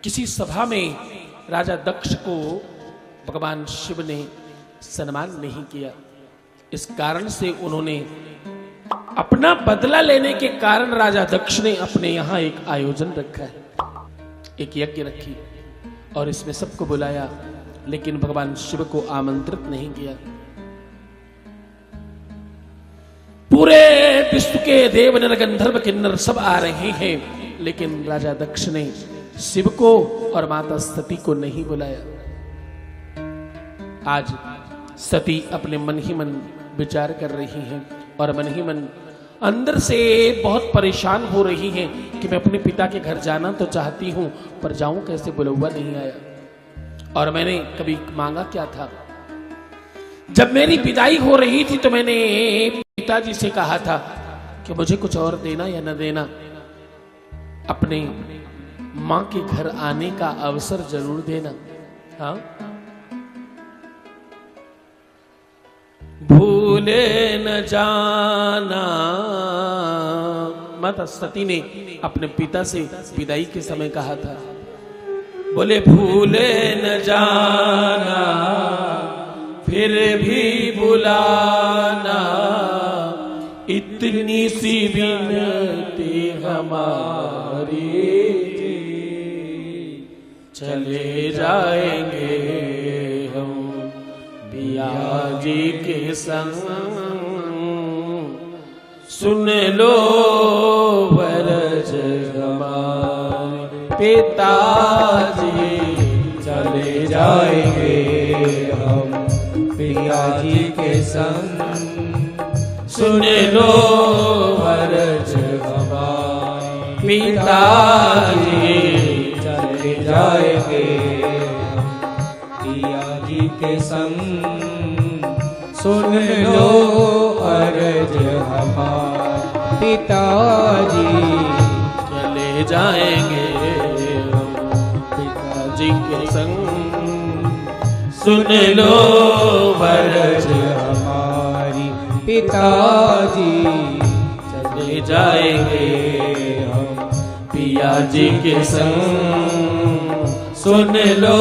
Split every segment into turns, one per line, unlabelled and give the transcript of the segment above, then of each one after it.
किसी सभा में राजा दक्ष को भगवान शिव ने सम्मान नहीं किया। इस कारण से उन्होंने अपना बदला लेने के कारण राजा दक्ष ने अपने यहां एक आयोजन रखा है, एक यज्ञ रखी और इसमें सबको बुलाया, लेकिन भगवान शिव को आमंत्रित नहीं किया। पूरे विश्व के देव नर गंधर्व किन्नर सब आ रहे हैं, लेकिन राजा दक्ष ने शिव को और माता सती को नहीं बुलाया। आज सती अपने मन ही मन विचार कर रही हैं और मन ही मन अंदर से बहुत परेशान हो रही हैं कि मैं अपने पिता के घर जाना तो चाहती हूं, पर जाऊं कैसे, बुलौआ नहीं आया। और मैंने कभी मांगा क्या था, जब मेरी विदाई हो रही थी तो मैंने पिताजी से कहा था कि मुझे कुछ और देना या न देना, अपने मां के घर आने का अवसर जरूर देना। हाँ, भूले न जाना। माता सती ने अपने पिता से विदाई के समय कहा था, बोले भूले न जाना फिर भी बुलाना, इतनी सी विनती हमारी, चले जाएंगे हम पिया जी के संग, सुन लो वरज हमारे पिताजी,
चले जाएंगे हम पिया जी के संग,
सुन लो
वरज हमारे
पिताजी,
चले जाएंगे पिया जी के संग, सुन लो अर्ज हमारे पिताजी,
चले जाएंगे हम पिताजी के संग, सुन लो
अर्ज हमारी पिताजी,
चले जाएंगे
हम
पिया जी के संग, सुन लो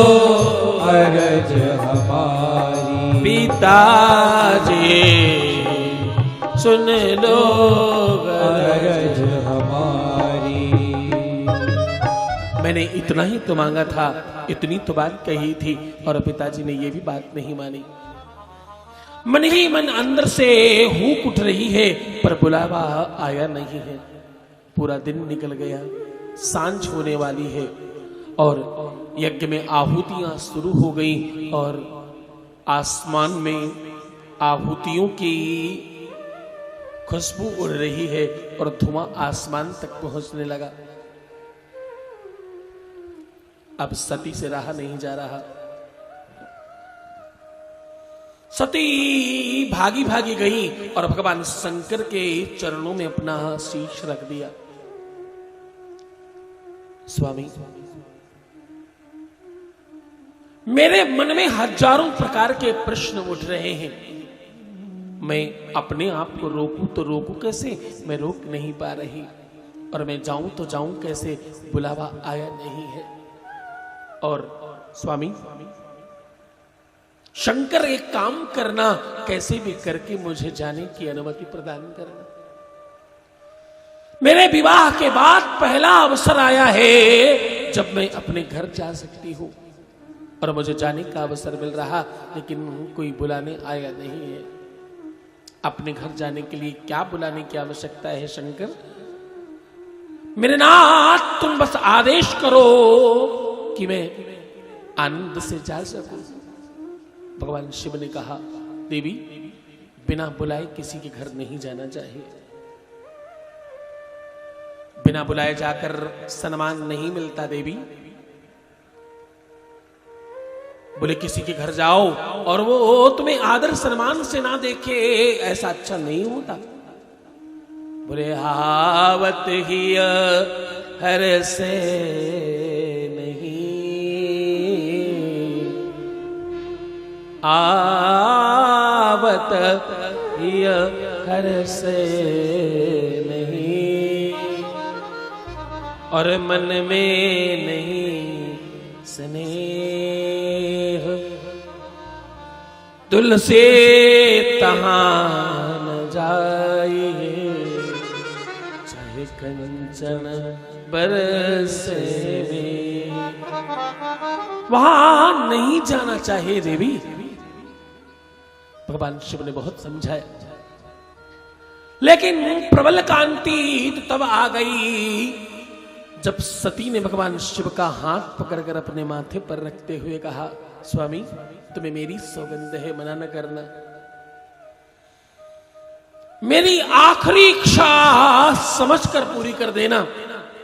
अर्ज हमारी
पिताजी, सुन लो
अर्ज हमारी।
मैंने इतना ही तो मांगा था, इतनी तो बात कही थी, और पिताजी ने ये भी बात नहीं मानी। मन ही मन अंदर से हूक उठ रही है, पर बुलावा आया नहीं है। पूरा दिन निकल गया, सांझ होने वाली है और यज्ञ में आहुतियां शुरू हो गई और आसमान में आहुतियों की खुशबू उड़ रही है और धुआं आसमान तक पहुंचने लगा। अब सती से रहा नहीं जा रहा। सती भागी भागी गई और भगवान शंकर के चरणों में अपना शीश रख दिया। स्वामी, मेरे मन में हजारों प्रकार के प्रश्न उठ रहे हैं। मैं अपने आप को रोकूं तो रोकूं कैसे, मैं रोक नहीं पा रही, और मैं जाऊं तो जाऊं कैसे, बुलावा आया नहीं है। और स्वामी, शंकर एक काम करना, कैसे भी करके मुझे जाने की अनुमति प्रदान करना। मेरे विवाह के बाद पहला अवसर आया है जब मैं अपने घर जा सकती हूं, और मुझे जाने का अवसर मिल रहा, लेकिन कोई बुलाने आया नहीं है। अपने घर जाने के लिए क्या बुलाने की आवश्यकता है शंकर? मेरे नाथ, तुम बस आदेश करो कि मैं आनंद से जा सकूं। भगवान शिव ने कहा, देवी, बिना बुलाए किसी के घर नहीं जाना चाहिए। बिना बुलाए जाकर सम्मान नहीं मिलता देवी। बोले किसी के घर जाओ और वो तुम्हें आदर सम्मान से ना देखे, ऐसा अच्छा नहीं होता। बोले हावत ही हर से नहीं, आवत ही हर से नहीं, और मन में नहीं स्नेह, तुलसी तहां न जाए, चाहे कंचन बरसे में। वहां नहीं जाना चाहे देवी। भगवान शिव ने बहुत समझाया, लेकिन प्रबल कांति तब आ गई जब सती ने भगवान शिव का हाथ पकड़कर अपने माथे पर रखते हुए कहा, स्वामी तुम्हें मेरी सौगंध है, मना न करना। मेरी आखिरी इच्छा समझकर पूरी कर देना।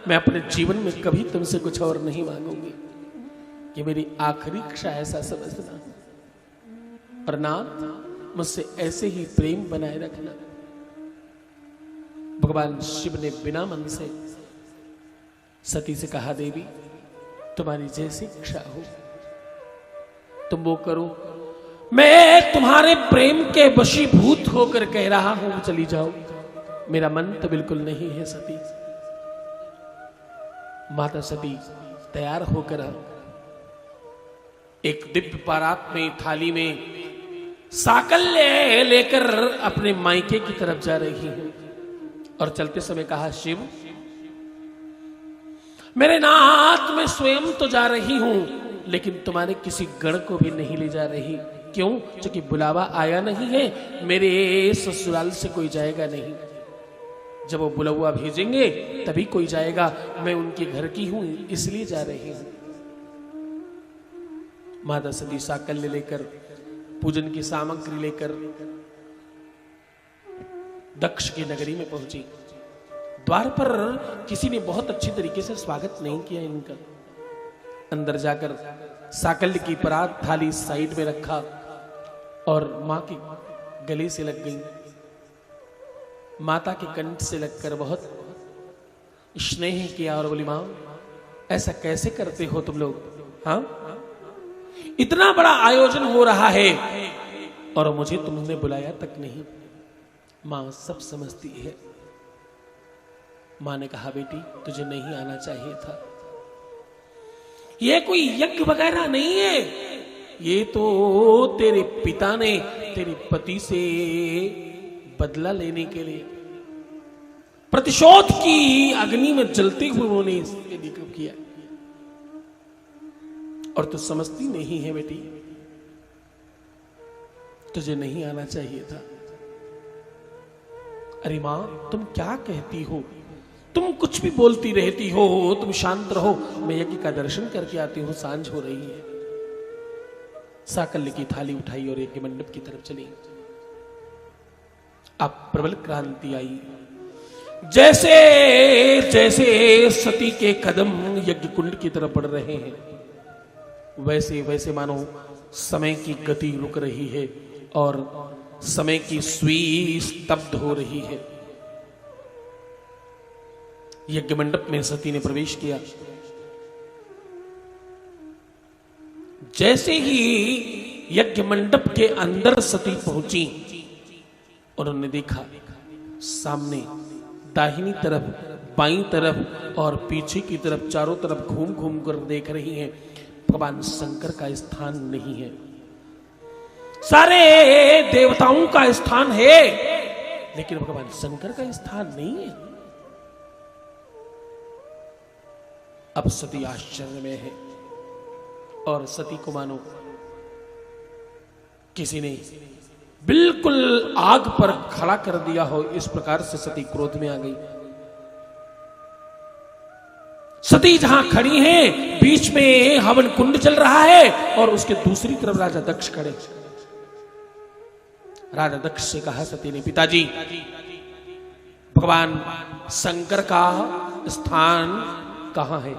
मैं अपने जीवन में कभी तुमसे कुछ और नहीं मांगूंगी। ये मेरी आखिरी इच्छा, ऐसा समझना। और नाथ मुझसे ऐसे ही प्रेम बनाए रखना। भगवान शिव ने बिना मन से सती से कहा, देवी तुम्हारी जैसी इच्छा हो तुम वो करो। मैं तुम्हारे प्रेम के वशीभूत होकर कह रहा हूं चली जाओ। मेरा मन तो बिल्कुल नहीं है सती। माता सती तैयार होकर एक दिव्य बारात में थाली में साकल्य लेकर अपने मायके की तरफ जा रही है। और चलते समय कहा, शिव मेरे नाथ मैं स्वयं तो जा रही हूं, लेकिन तुम्हारे किसी गण को भी नहीं ले जा रही। क्यों? क्योंकि बुलावा आया नहीं है, मेरे ससुराल से कोई जाएगा नहीं। जब वो बुलावा भेजेंगे तभी कोई जाएगा। मैं उनके घर की हूं, इसलिए जा रही हूं। माता सती साकल्य लेकर, पूजन की सामग्री लेकर दक्ष की नगरी में पहुंची। द्वार पर किसी ने बहुत अच्छी तरीके से स्वागत नहीं किया इनका। अंदर जाकर साकल्य की परात थाली साइड में रखा और मां के गले से लग गई। माता के कंठ से लगकर बहुत स्नेह किया और बोली, मां ऐसा कैसे करते हो तुम लोग? हाँ, इतना बड़ा आयोजन हो रहा है और मुझे तुमने बुलाया तक नहीं। मां सब समझती है। मां ने कहा, बेटी तुझे नहीं आना चाहिए था। ये कोई यज्ञ वगैरह नहीं है, ये तो तेरे पिता ने तेरे पति से बदला लेने के लिए, प्रतिशोध की अग्नि में जलते हुए उन्होंने इसके लिए किया। और तू समझती नहीं है बेटी, तुझे नहीं आना चाहिए था। अरे मां तुम क्या कहती हो? तुम कुछ भी बोलती रहती हो, तुम शांत रहो। मैं यज्ञ का दर्शन करके आती हूं, सांझ हो रही है। साकल्य की थाली उठाई और यज्ञ मंडप की तरफ चली। अब प्रबल क्रांति आई। जैसे जैसे सती के कदम यज्ञ कुंड की तरफ बढ़ रहे हैं, वैसे वैसे मानो समय की गति रुक रही है और समय की सुई स्तब्ध हो रही है। यज्ञ मंडप में सती ने प्रवेश किया। जैसे ही यज्ञ मंडप के अंदर सती पहुंची, उन्होंने देखा सामने दाहिनी तरफ, बाईं तरफ और पीछे की तरफ चारों तरफ घूम घूम कर देख रही हैं। भगवान शंकर का स्थान नहीं है, सारे देवताओं का स्थान है, लेकिन भगवान शंकर का स्थान नहीं है। अब सती आश्चर्य में है और सती को मानो किसी ने बिल्कुल आग पर खड़ा कर दिया हो, इस प्रकार से सती क्रोध में आ गई। सती जहां खड़ी हैं, बीच में हवन कुंड चल रहा है और उसके दूसरी तरफ राजा दक्ष खड़े। राजा दक्ष से कहा सती ने, पिताजी भगवान शंकर का स्थान कहां है?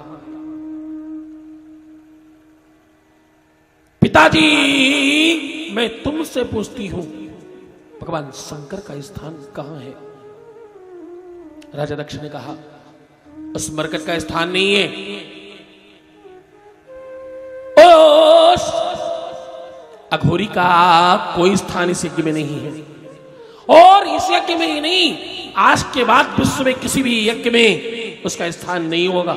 पिताजी मैं तुमसे पूछती हूं, भगवान शंकर का स्थान कहां है? राजा दक्ष ने कहा, उस मरकट का स्थान नहीं है, उस अघोरी का कोई स्थान इस यज्ञ में नहीं है। और इस यज्ञ में ही नहीं, आज के बाद विश्व में किसी भी यज्ञ में उसका स्थान नहीं होगा।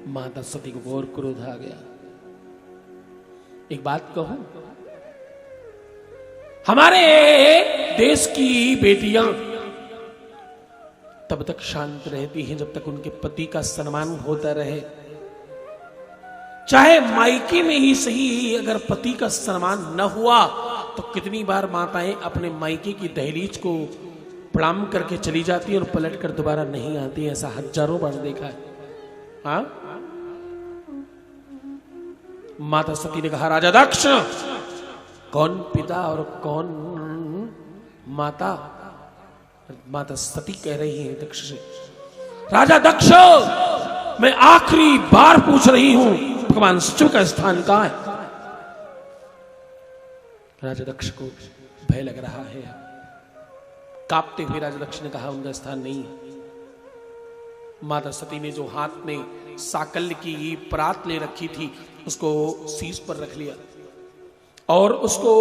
माता सती को और क्रोध आ गया। एक बात कहूं, हमारे देश की बेटियां तब तक शांत रहती हैं जब तक उनके पति का सम्मान होता रहे। चाहे मायके में ही सही, अगर पति का सम्मान न हुआ तो कितनी बार माताएं अपने मायके की दहलीज को प्रणाम करके चली जाती है और पलट कर दोबारा नहीं आती। ऐसा हजारों बार देखा है। हाँ, माता सती ने कहा, राजा दक्ष, कौन पिता और कौन माता? माता सती कह रही है दक्ष से, राजा दक्ष, मैं आखिरी बार पूछ रही हूं, भगवान शिव का स्थान कहां है? राजा दक्ष को भय लग रहा है। कांपते हुए राजा दक्ष ने कहा, उनका स्थान नहीं है। माता सती ने जो हाथ में साकल्य की परात ले रखी थी उसको शीश पर रख लिया और उसको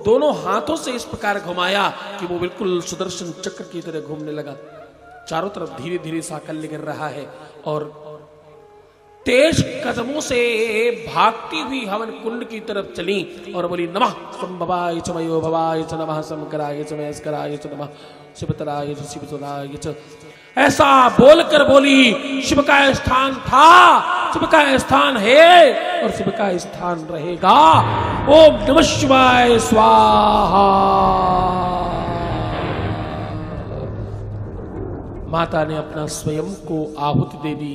दोनों हाथों से इस प्रकार घुमाया कि वो बिल्कुल सुदर्शन चक्र की तरह घूमने लगा। चारों तरफ धीरे धीरे साकल्य गिर रहा है और तेज कदमों से भागती हुई हवन कुंड की तरफ चली और बोली, नमः संभवाय च मयो भवाय च, नमः शंकराय च महेश्वराय च, नमः शिवतराय च शिवतराय च। ऐसा बोलकर बोली, शिव का स्थान था, शिव का स्थान है और शिव का स्थान रहेगा। ओम नमः शिवाय स्वाहा। माता ने अपना स्वयं को आहुति दे दी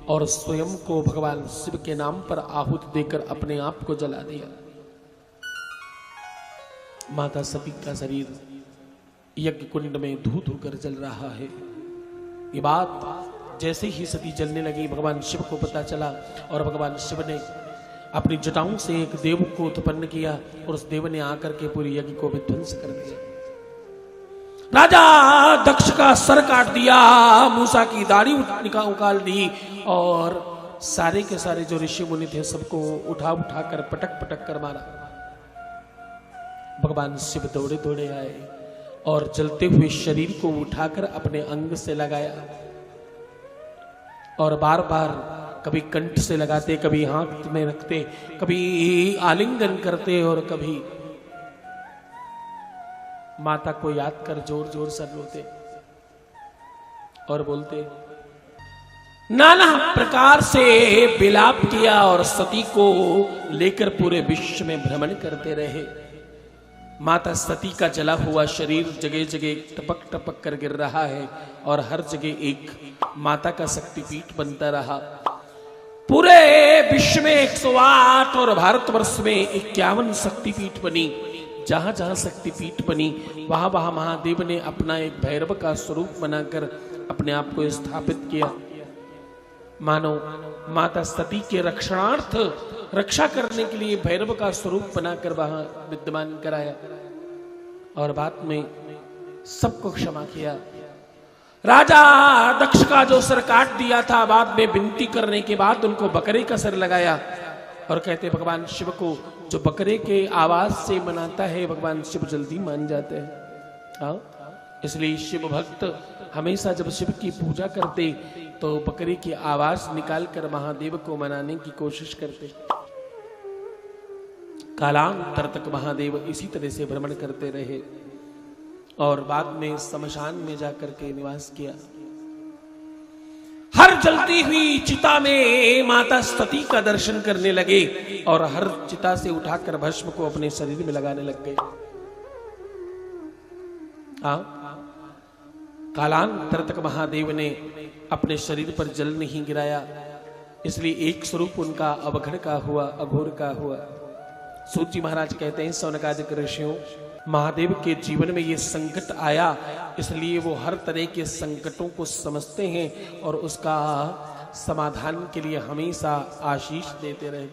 और स्वयं को भगवान शिव के नाम पर आहुति देकर अपने आप को जला दिया। माता सती का शरीर यज्ञ कुंड में धू धू कर जल रहा है। ये बात जैसे ही सती जलने लगी भगवान शिव को पता चला और भगवान शिव ने अपनी जटाओं से एक देव को उत्पन्न किया और उस देव ने आकर के पूरी यज्ञ को विध्वंस कर दिया। राजा दक्ष का सर काट दिया, मूसा की दाढ़ी उकाल दी और सारे के सारे जो ऋषि मुनि थे सबको उठा उठा कर पटक पटक कर मारा। भगवान शिव दौड़े दौड़े आए और जलते हुए शरीर को उठाकर अपने अंग से लगाया और बार बार कभी कंठ से लगाते, कभी हाथ में रखते, कभी आलिंगन करते और कभी माता को याद कर जोर जोर से रोते और बोलते। नाना प्रकार से विलाप किया और सती को लेकर पूरे विश्व में भ्रमण करते रहे। माता सती का जला हुआ शरीर जगह जगह टपक टपक कर गिर रहा है और हर जगह एक माता का शक्तिपीठ बनता रहा। पूरे विश्व में 108 और भारतवर्ष में 51 शक्तिपीठ बनी। जहां जहां शक्तिपीठ बनी वहां वहां महादेव ने अपना एक भैरव का स्वरूप बनाकर अपने आप को स्थापित किया। मानो माता सती के रक्षणार्थ, रक्षा करने के लिए भैरव का स्वरूप बनाकर वहां विद्यमान कराया और बाद में सबको क्षमा किया। राजा दक्ष का जो सर काट दिया था, बाद में विनती करने के बाद उनको बकरे का सर लगाया और कहते भगवान शिव को जो बकरे के आवाज से मनाता है भगवान शिव जल्दी मान जाते हैं। हाँ, इसलिए शिव भक्त हमेशा जब शिव की पूजा करते तो बकरे की आवाज निकालकर महादेव को मनाने की कोशिश करते। कालांतर तक महादेव इसी तरह से भ्रमण करते रहे और बाद में शमशान में जाकर के निवास किया। हर जलती हुई चिता में माता सती का दर्शन करने लगे और हर चिता से उठाकर भस्म को अपने शरीर में लगाने लग गए। कालांतर तक महादेव ने अपने शरीर पर जल नहीं गिराया, इसलिए एक स्वरूप उनका अवघड़ का हुआ, अघोर का हुआ। सूत जी महाराज कहते हैं, सौनकादिक ऋषियों, महादेव के जीवन में ये संकट आया इसलिए वो हर तरह के संकटों को समझते हैं और उसका समाधान के लिए हमेशा आशीष देते रहते।